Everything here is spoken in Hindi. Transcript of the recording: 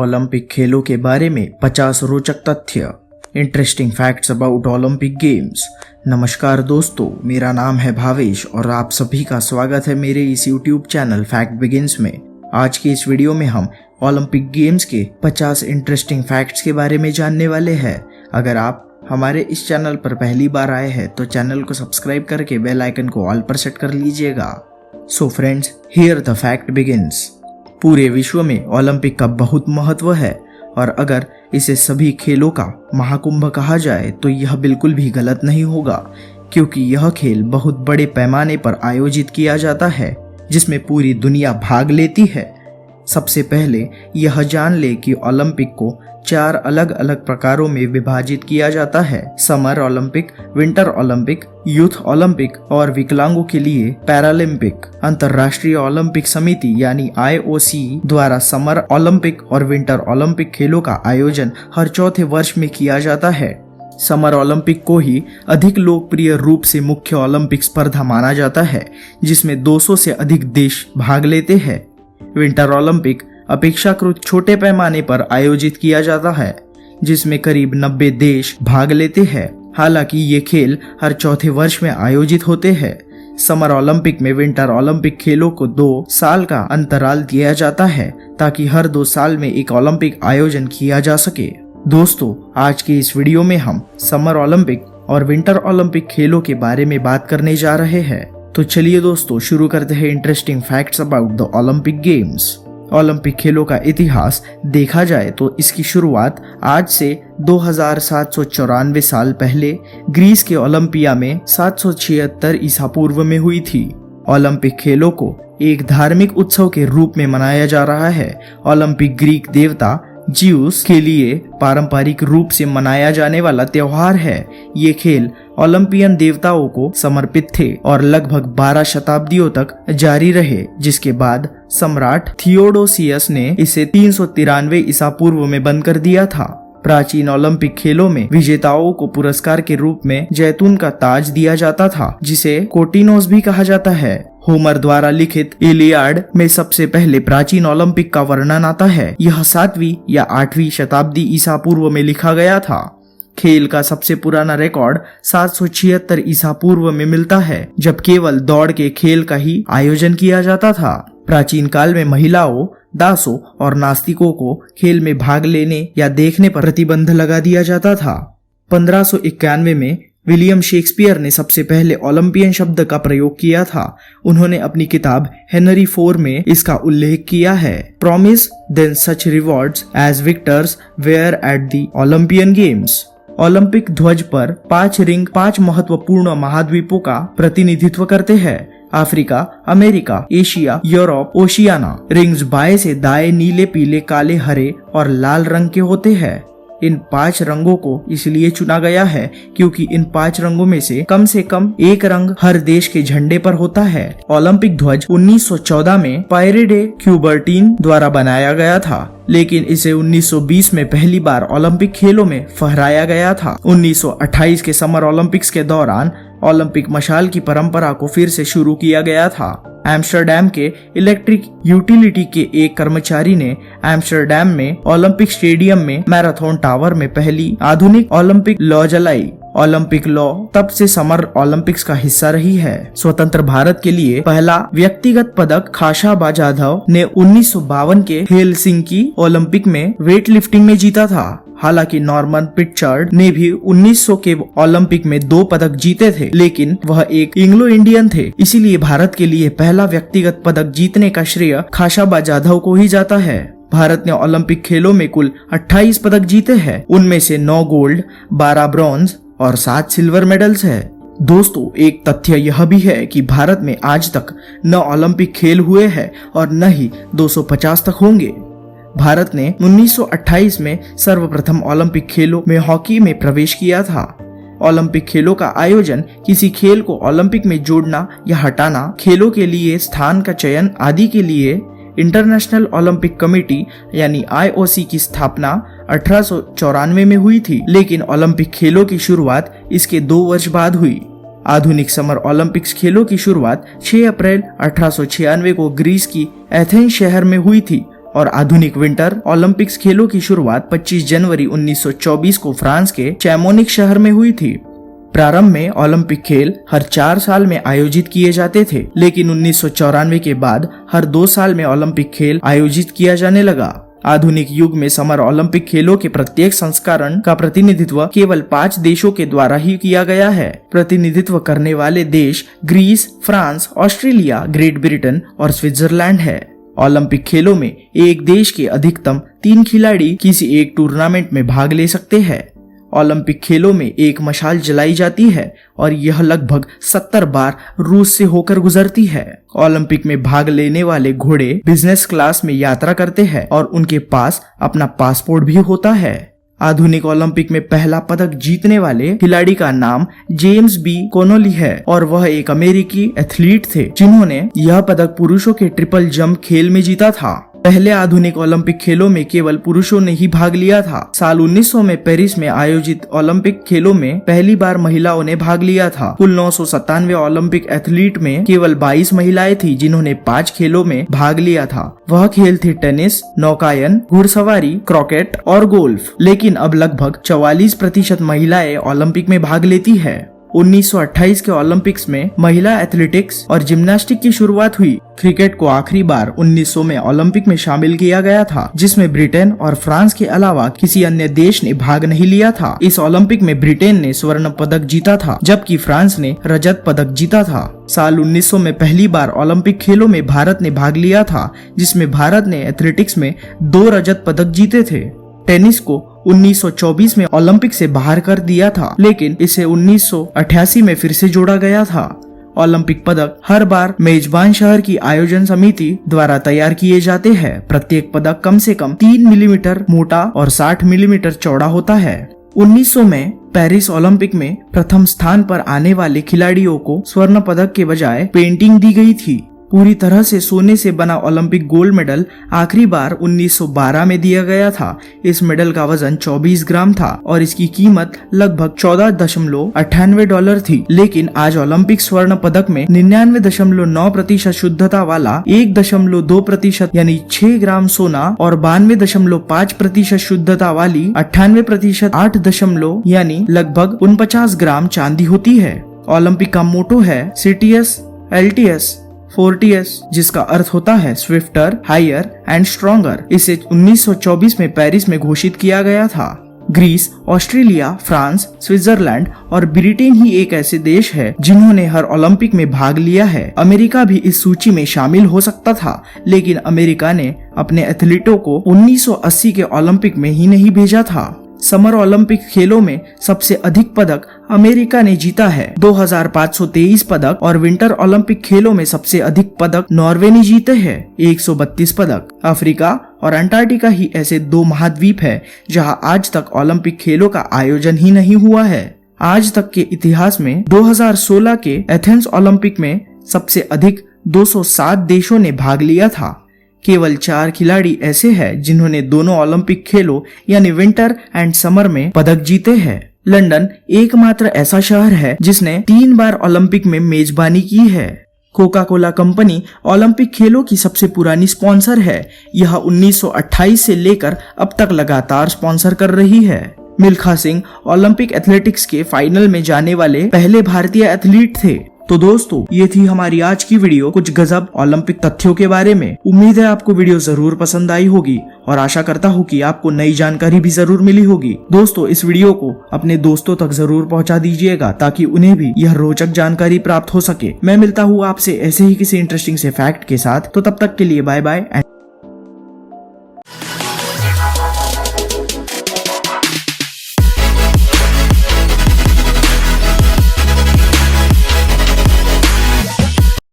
ओलंपिक खेलों के बारे में 50 रोचक तथ्य। Interesting facts about Olympic games. नमस्कार दोस्तों, मेरा नाम है भावेश और आप सभी का स्वागत है मेरे इस यूट्यूब चैनल फैक्ट बिगिंस में। आज की इस वीडियो में हम ओलंपिक गेम्स के 50 इंटरेस्टिंग फैक्ट्स के बारे में जानने वाले हैं। अगर आप हमारे इस चैनल पर पहली बार आए हैं तो चैनल को सब्सक्राइब करके बेल आइकन को ऑल पर सेट कर लीजिएगा। So friends, here the fact begins. पूरे विश्व में ओलंपिक का बहुत महत्व है और अगर इसे सभी खेलों का महाकुंभ कहा जाए तो यह बिल्कुल भी गलत नहीं होगा, क्योंकि यह खेल बहुत बड़े पैमाने पर आयोजित किया जाता है जिसमें पूरी दुनिया भाग लेती है। सबसे पहले यह जान ले कि ओलंपिक को 4 अलग अलग प्रकारों में विभाजित किया जाता है: summer Olympic, winter Olympic, youth Olympic और विकलांगों के लिए पैरालंपिक। अंतर्राष्ट्रीय ओलंपिक समिति यानी IOC द्वारा समर ओलंपिक और विंटर ओलंपिक खेलों का आयोजन हर चौथे वर्ष में किया जाता है। समर ओलंपिक को ही अधिक लोकप्रिय रूप से मुख्य ओलंपिक स्पर्धा माना जाता है, जिसमें 200 से अधिक देश भाग लेते हैं। विंटर ओलंपिक अपेक्षाकृत छोटे पैमाने पर आयोजित किया जाता है, जिसमें करीब 90 देश भाग लेते हैं। हालांकि ये खेल हर चौथे वर्ष में आयोजित होते हैं। समर ओलंपिक में विंटर ओलंपिक खेलों को 2 साल का अंतराल दिया जाता है ताकि हर 2 साल में एक ओलंपिक आयोजन किया जा सके। दोस्तों, आज की इस वीडियो में हम समर ओलंपिक और विंटर ओलंपिक खेलों के बारे में बात करने जा रहे हैं। तो चलिए दोस्तों, शुरू करते हैं interesting facts about the Olympic games. Olympic खेलों का इतिहास देखा जाए तो इसकी शुरुआत आज से 2794 साल पहले ग्रीस के ओलंपिया में 776 ईसा पूर्व में हुई थी। ओलंपिक खेलों को एक धार्मिक उत्सव के रूप में मनाया जा रहा है। ओलंपिक ग्रीक देवता ज्यूस के लिए पारंपरिक रूप से मनाया जाने वाला त्योहार है। ये खेल ओलंपियन देवताओं को समर्पित थे और लगभग 12 शताब्दियों तक जारी रहे, जिसके बाद सम्राट थियोडोसियस ने इसे 393 ईसा पूर्व में बंद कर दिया था। प्राचीन ओलंपिक खेलों में विजेताओं को पुरस्कार के रूप में जैतून का ताज दिया जाता था, जिसे कोटिनोस भी कहा जाता है। होमर द्वारा लिखित इलियाड में सबसे पहले प्राचीन ओलंपिक का वर्णन आता है। यह 7वीं या 8वीं शताब्दी ईसा पूर्व में लिखा गया था। खेल का सबसे पुराना रिकॉर्ड 776 ईसा पूर्व में मिलता है, जब केवल दौड़ के खेल का ही आयोजन किया जाता था। प्राचीन काल में महिलाओं, दासों और नास्तिकों को खेल में भाग लेने या देखने पर प्रतिबंध लगा दिया जाता था। 1591 में विलियम शेक्सपियर ने सबसे पहले ओलंपियन शब्द का प्रयोग किया था। उन्होंने अपनी किताब हेनरी IV में इसका उल्लेख किया है। Promise then such rewards as victors were at the Olympian games. Olympic ध्वज पर 5 रिंग 5 महत्वपूर्ण महाद्वीपों का प्रतिनिधित्व करते हैं: Africa, America, Asia, Europe, Oceania. Rings बाएं से दाएं नीले, पीले, काले, हरे और लाल रंग के होते हैं। इन 5 रंगों को इसलिए चुना गया है क्योंकि इन 5 रंगों में से कम एक रंग हर देश के झंडे पर होता है। ओलंपिक ध्वज 1914 में पायरे डे क्यूबर्टीन द्वारा बनाया गया था, लेकिन इसे 1920 में पहली बार ओलंपिक खेलों में फहराया गया था। 1928 के समर ओलंपिक्स के दौरान ओलंपिक मशाल की परंपरा को फिर से शुरू किया गया था। एम्स्टर्डम के इलेक्ट्रिक यूटिलिटी के एक कर्मचारी ने एम्स्टर्डम में ओलंपिक स्टेडियम में मैराथन टावर में पहली आधुनिक ओलंपिक लॉ जलाई। ओलंपिक लॉ तब से समर ओलंपिक्स का हिस्सा रही है। स्वतंत्र भारत के लिए पहला व्यक्तिगत पदक खाशाबा जाधव ने 1952 के हेलसिंकी ओलंपिक में वेट लिफ्टिंग में जीता था। हालांकि नॉर्मन पिटचार्ड ने भी 1900 के ओलंपिक में 2 पदक जीते थे, लेकिन वह एक एंग्लो इंडियन थे, इसीलिए भारत के लिए पहला व्यक्तिगत पदक जीतने का श्रेय खाशाबा जाधव को ही जाता है। भारत ने ओलंपिक खेलों में कुल 28 पदक जीते हैं। उनमें से 9 गोल्ड, 12 ब्रॉन्ज और 7 सिल्वर मेडल्स है। दोस्तों, एक तथ्य यह भी है कि भारत में आज तक न ओलंपिक खेल हुए हैं और न ही 250 तक होंगे। भारत ने 1928 में सर्वप्रथम ओलंपिक खेलों में हॉकी में प्रवेश किया था। ओलंपिक खेलों का आयोजन किसी खेल को ओलंपिक में जोड़ना या हटाना, खेलों के लिए स्थान का चयन आदि के लिए इंटरनेशनल ओलंपिक कमेटी यानी IOC की स्थापना 1894 में हुई थी, लेकिन ओलंपिक खेलों की शुरुआत इसके 2 वर्ष बाद हुई। आधुनिक समर ओलंपिक्स खेलों की शुरुआत 6 अप्रैल 1896 को ग्रीस की एथेंस शहर में हुई थी और आधुनिक विंटर ओलंपिक्स खेलों की शुरुआत 25 जनवरी 1924 को फ्रांस के चैमोनिक शहर में हुई थी। प्रारंभ में ओलंपिक खेल हर 4 साल में आयोजित किए जाते थे, लेकिन 1994 के बाद हर 2 साल में ओलंपिक खेल आयोजित किया जाने लगा। आधुनिक युग में समर ओलंपिक खेलों के प्रत्येक संस्करण का प्रतिनिधित्व केवल 5 देशों के द्वारा ही किया गया है। प्रतिनिधित्व करने वाले देश Greece, France, Australia, Great Britain और स्विट्जरलैंड है। ओलंपिक खेलों में एक देश के अधिकतम 3 खिलाड़ी किसी एक टूर्नामेंट में भाग ले सकते हैं। ओलंपिक खेलों में एक मशाल जलाई जाती है और यह लगभग 70 बार रूस से होकर गुजरती है। ओलंपिक में भाग लेने वाले घोड़े बिजनेस क्लास में यात्रा करते हैं और उनके पास अपना पासपोर्ट भी होता है। आधुनिक ओलंपिक में पहला पदक जीतने वाले खिलाड़ी का नाम जेम्स बी कॉनोली है और वह एक अमेरिकी एथलीट थे जिन्होंने यह पदक पुरुषों के ट्रिपल जंप खेल में जीता था। पहले आधुनिक ओलंपिक खेलों में केवल पुरुषों ने ही भाग लिया था। साल 1900 में पेरिस में आयोजित ओलंपिक खेलों में पहली बार महिलाओं ने भाग लिया था। कुल 997 ओलंपिक एथलीट में केवल 22 महिलाएं थी जिन्होंने 5 खेलों में भाग लिया था। वह खेल थे टेनिस, नौकायन, घुड़सवारी, क्रिकेट और गोल्फ। लेकिन अब लगभग 44% महिलाएं ओलंपिक में भाग लेती है। 1928 के ओलंपिक्स में महिला एथलेटिक्स और जिम्नास्टिक की शुरुआत हुई। क्रिकेट को आखिरी बार 1900 में ओलंपिक में शामिल किया गया था, जिसमें ब्रिटेन और फ्रांस के अलावा किसी अन्य देश ने भाग नहीं लिया था। इस ओलंपिक में ब्रिटेन ने स्वर्ण पदक जीता था, जबकि फ्रांस ने रजत पदक जीता था। साल 1900 में पहली बार ओलंपिक खेलों में भारत ने भाग लिया था, जिसमें भारत ने एथलेटिक्स में 2 रजत पदक जीते थे। टेनिस को 1924 में ओलंपिक से बाहर कर दिया था, लेकिन इसे 1988 में फिर से जोड़ा गया था। ओलंपिक पदक हर बार मेजबान शहर की आयोजन समिति द्वारा तैयार किए जाते हैं। प्रत्येक पदक कम से कम 3 मिलीमीटर मोटा और 60 मिलीमीटर चौड़ा होता है। 1900 में पेरिस ओलंपिक में प्रथम स्थान पर आने वाले खिलाड़ियों को स्वर्ण पदक के बजाय पेंटिंग दी गई थी। पूरी तरह से सोने से बना ओलंपिक गोल्ड मेडल आखिरी बार 1912 में दिया गया था। इस मेडल का वजन 24 ग्राम था और इसकी कीमत लगभग $14.98 थी। लेकिन आज ओलंपिक स्वर्ण पदक में 99.9% शुद्धता वाला 1.2% यानी 6 ग्राम सोना और 92.5% शुद्धता वाली 98% 8 यानी लगभग 49 ग्राम चांदी होती है। ओलंपिक का मोटो है CTS, LTS, 4TS, जिसका अर्थ होता है स्विफ्टर, हायर एंड स्ट्रॉन्गर। इसे 1924 में पेरिस में घोषित किया गया था। ग्रीस, ऑस्ट्रेलिया, फ्रांस, स्विट्जरलैंड और ब्रिटेन ही एक ऐसे देश है जिन्होंने हर ओलंपिक में भाग लिया है। अमेरिका भी इस सूची में शामिल हो सकता था, लेकिन अमेरिका ने अपने एथलीटों को 1980 के ओलंपिक में ही नहीं भेजा था। समर ओलंपिक खेलों में सबसे अधिक पदक अमेरिका ने जीता है, 2523 पदक, और विंटर ओलंपिक खेलों में सबसे अधिक पदक नॉर्वे ने जीते हैं, 132 पदक। अफ्रीका और अंटार्कटिका ही ऐसे 2 महाद्वीप है जहां आज तक ओलंपिक खेलों का आयोजन ही नहीं हुआ है। आज तक के इतिहास में 2016 के एथेंस ओलंपिक में सबसे अधिक 207 देशों ने भाग लिया था। केवल 4 खिलाड़ी ऐसे हैं जिन्होंने दोनों ओलंपिक खेलों यानी विंटर एंड समर में पदक जीते हैं। लंदन एकमात्र ऐसा शहर है जिसने 3 बार ओलंपिक में मेजबानी की है। कोका कोला कंपनी ओलंपिक खेलों की सबसे पुरानी स्पॉन्सर है। यह 1928 से लेकर अब तक लगातार स्पॉन्सर कर रही है। मिल्खा सिंह ओलंपिक एथलेटिक्स के फाइनल में जाने वाले पहले भारतीय एथलीट थे। तो दोस्तों, ये थी हमारी आज की वीडियो कुछ गजब ओलंपिक तथ्यों के बारे में। उम्मीद है आपको वीडियो जरूर पसंद आई होगी और आशा करता हूँ कि आपको नई जानकारी भी जरूर मिली होगी। दोस्तों, इस वीडियो को अपने दोस्तों तक जरूर पहुँचा दीजिएगा ताकि उन्हें भी यह रोचक जानकारी प्राप्त हो सके। मैं मिलता हूँ आपसे ऐसे ही किसी इंटरेस्टिंग से फैक्ट के साथ। तो तब तक के लिए बाय बाय।